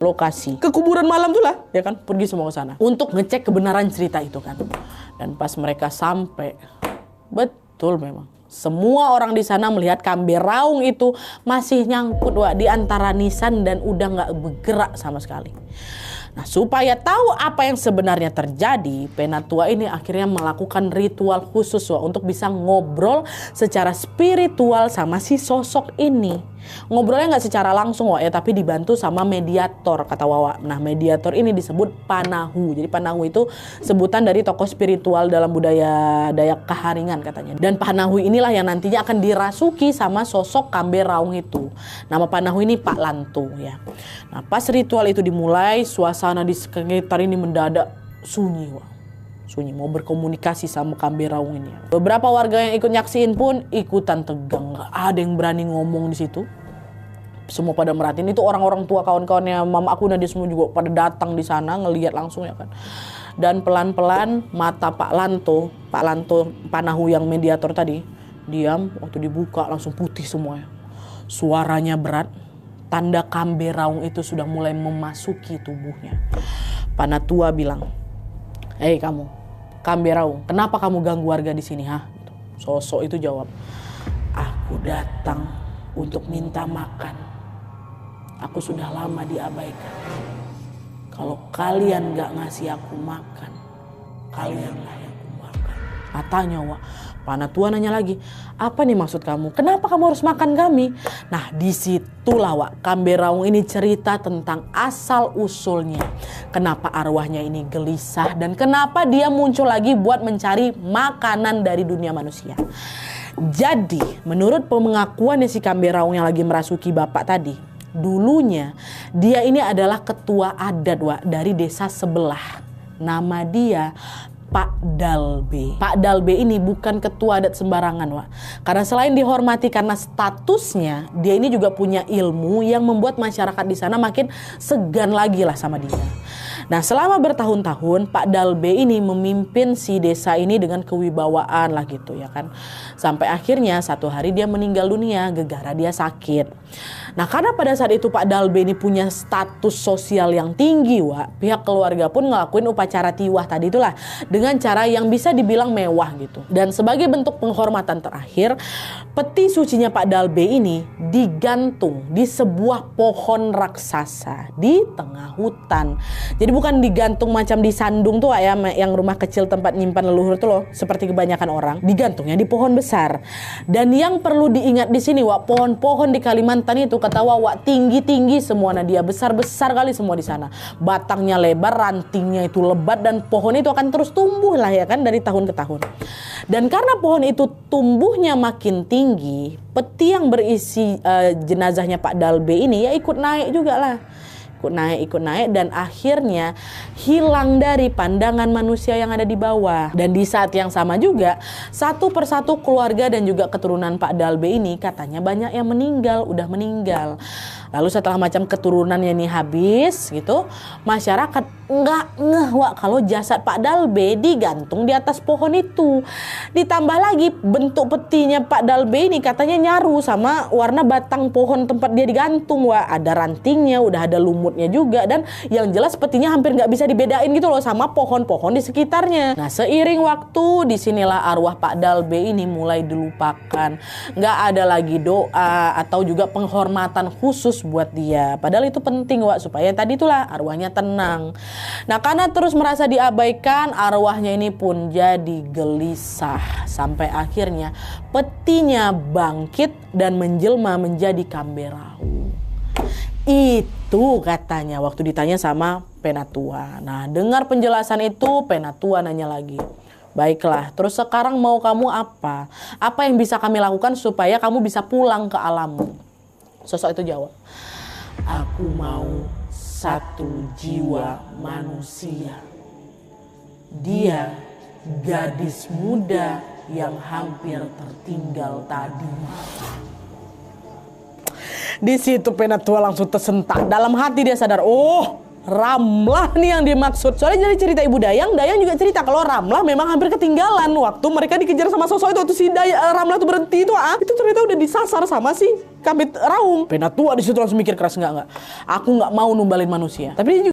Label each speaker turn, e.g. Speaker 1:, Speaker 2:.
Speaker 1: lokasi ke kuburan malam tuh lah, ya kan, pergi semua ke sana untuk ngecek kebenaran cerita itu kan. Dan pas mereka sampai, betul memang semua orang di sana melihat Kambe Raung itu masih nyangkut di antara nisan dan udah nggak bergerak sama sekali. Nah, supaya tahu apa yang sebenarnya terjadi, Penatua ini akhirnya melakukan ritual khusus untuk bisa ngobrol secara spiritual sama si sosok ini. Ngobrolnya nggak secara langsung tapi dibantu sama mediator, kata Wawa. Nah, mediator ini disebut Panahu. Jadi Panahu itu sebutan dari tokoh spiritual dalam budaya Dayak Kaharingan katanya. Dan Panahu inilah yang nantinya akan dirasuki sama sosok Kambe Raung itu. Nama Panahu ini Pak Lanto ya. Nah, pas ritual itu dimulai, suasana di sekitar ini mendadak sunyi sunyi, mau berkomunikasi sama Kambe Raung ini. Beberapa warga yang ikut nyaksiin pun ikutan tegang, nggak ada yang berani ngomong di situ. Semua pada merhatiin, itu orang-orang tua kawan-kawannya Mama aku dan dia semua juga pada datang di sana ngelihat langsung ya kan. Dan pelan-pelan mata Pak Lanto Panahu yang mediator tadi diam, waktu dibuka langsung putih semuanya. Suaranya berat, tanda Kambe Raung itu sudah mulai memasuki tubuhnya. Panatua bilang, "Hei kamu, Kambe Raung, kenapa kamu ganggu warga di sini, ha?" Sosok itu jawab, "Aku datang untuk minta makan. Aku sudah lama diabaikan. Kalau kalian gak ngasih aku makan, kalianlah yang aku makan." Katanya Panatua nanya lagi, "Apa nih maksud kamu? Kenapa kamu harus makan kami?" Nah, disitulah Kambe Raung ini cerita tentang asal usulnya. Kenapa arwahnya ini gelisah dan kenapa dia muncul lagi buat mencari makanan dari dunia manusia. Jadi, menurut pengakuan si Kambe Raung yang lagi merasuki bapak tadi, dulunya dia ini adalah ketua adat dari desa sebelah. Nama dia Pak Dalbe. Pak Dalbe ini bukan ketua adat sembarangan karena selain dihormati karena statusnya, dia ini juga punya ilmu yang membuat masyarakat di sana makin segan lagi lah sama dia. Nah, selama bertahun-tahun Pak Dalbe ini memimpin si desa ini dengan kewibawaan lah gitu ya kan. Sampai akhirnya satu hari dia meninggal dunia gara-gara dia sakit. Nah, karena pada saat itu Pak Dalbe ini punya status sosial yang tinggi pihak keluarga pun ngelakuin upacara tiwah tadi itulah dengan cara yang bisa dibilang mewah gitu. Dan sebagai bentuk penghormatan terakhir, peti sucinya Pak Dalbe ini digantung di sebuah pohon raksasa di tengah hutan. Jadi bukan digantung macam di Sandung tuh yang rumah kecil tempat nyimpan leluhur tuh loh, seperti kebanyakan orang. Digantungnya di pohon besar. Dan yang perlu diingat di sini pohon-pohon di Kalimantan itu kata tinggi-tinggi semua. Nah, dia besar-besar kali semua di sana. Batangnya lebar, rantingnya itu lebat dan pohon itu akan terus tumbuh lah ya kan dari tahun ke tahun. Dan karena pohon itu tumbuhnya makin tinggi, peti yang berisi jenazahnya Pak Dalbe ini ya ikut naik juga lah. Ikut naik dan akhirnya hilang dari pandangan manusia yang ada di bawah. Dan di saat yang sama juga satu persatu keluarga dan juga keturunan Pak Dalbe ini katanya banyak yang udah meninggal. Lalu setelah macam keturunannya ini habis gitu, masyarakat nggak ngeh kalau jasad Pak Dalbe digantung di atas pohon itu. Ditambah lagi bentuk petinya Pak Dalbe ini katanya nyaru sama warna batang pohon tempat dia digantung. Ada rantingnya, udah ada lumutnya juga, dan yang jelas petinya hampir nggak bisa dibedain gitu loh sama pohon-pohon di sekitarnya. Nah, seiring waktu disinilah arwah Pak Dalbe ini mulai dilupakan. Nggak ada lagi doa atau juga penghormatan khusus buat dia. Padahal itu penting supaya tadi itulah arwahnya tenang. Nah, karena terus merasa diabaikan, arwahnya ini pun jadi gelisah. Sampai akhirnya petinya bangkit dan menjelma menjadi Kambe Raung. Itu katanya waktu ditanya sama Penatua. Nah, dengar penjelasan itu Penatua nanya lagi, "Baiklah, terus sekarang mau kamu apa? Apa yang bisa kami lakukan supaya kamu bisa pulang ke alammu?" Sosok itu jawab, "Aku mau satu jiwa manusia. Dia gadis muda yang hampir tertinggal tadi." Di situ Penatua langsung tersentak. Dalam hati dia sadar, Ramlah nih yang dimaksud. Soalnya dari cerita Ibu Dayang juga cerita kalau Ramlah memang hampir ketinggalan waktu mereka dikejar sama sosok itu. Waktu si Ramlah tuh berhenti itu ternyata udah disasar sama si Kambit Raung. Penatua di situ langsung mikir keras, enggak. Aku nggak mau numbalin manusia. Tapi dia juga